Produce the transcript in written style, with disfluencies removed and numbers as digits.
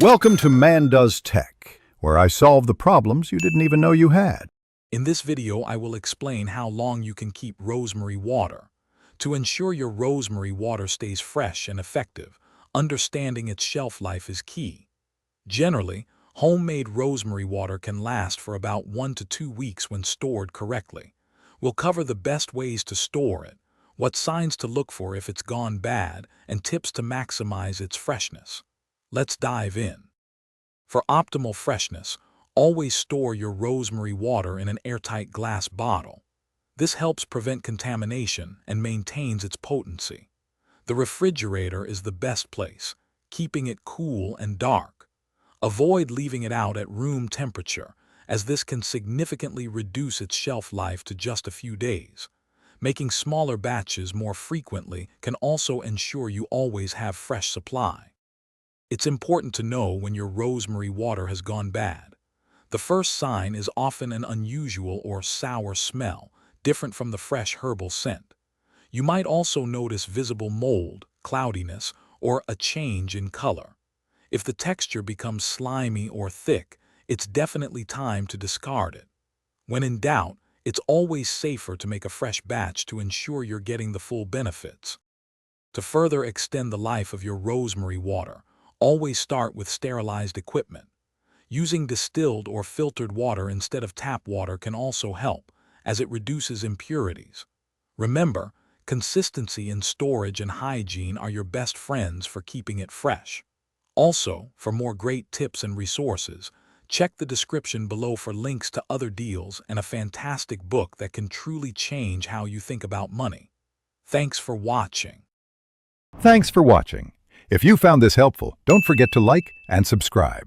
Welcome to Man Does Tech, where I solve the problems you didn't even know you had. In this video, I will explain how long you can keep rosemary water. To ensure your rosemary water stays fresh and effective, understanding its shelf life is key. Generally, homemade rosemary water can last for about 1 to 2 weeks when stored correctly. We'll cover the best ways to store it, what signs to look for if it's gone bad, and tips to maximize its freshness. Let's dive in. For optimal freshness, always store your rosemary water in an airtight glass bottle. This helps prevent contamination and maintains its potency. The refrigerator is the best place, keeping it cool and dark. Avoid leaving it out at room temperature, as this can significantly reduce its shelf life to just a few days. Making smaller batches more frequently can also ensure you always have fresh supply. It's important to know when your rosemary water has gone bad. The first sign is often an unusual or sour smell, different from the fresh herbal scent. You might also notice visible mold, cloudiness, or a change in color. If the texture becomes slimy or thick, it's definitely time to discard it. When in doubt, it's always safer to make a fresh batch to ensure you're getting the full benefits. To further extend the life of your rosemary water, always start with sterilized equipment. Using distilled or filtered water instead of tap water can also help, as it reduces impurities. Remember, consistency in storage and hygiene are your best friends for keeping it fresh. Also, for more great tips and resources, check the description below for links to other deals and a fantastic book that can truly change how you think about money. Thanks for watching. Thanks for watching. If you found this helpful, don't forget to like and subscribe.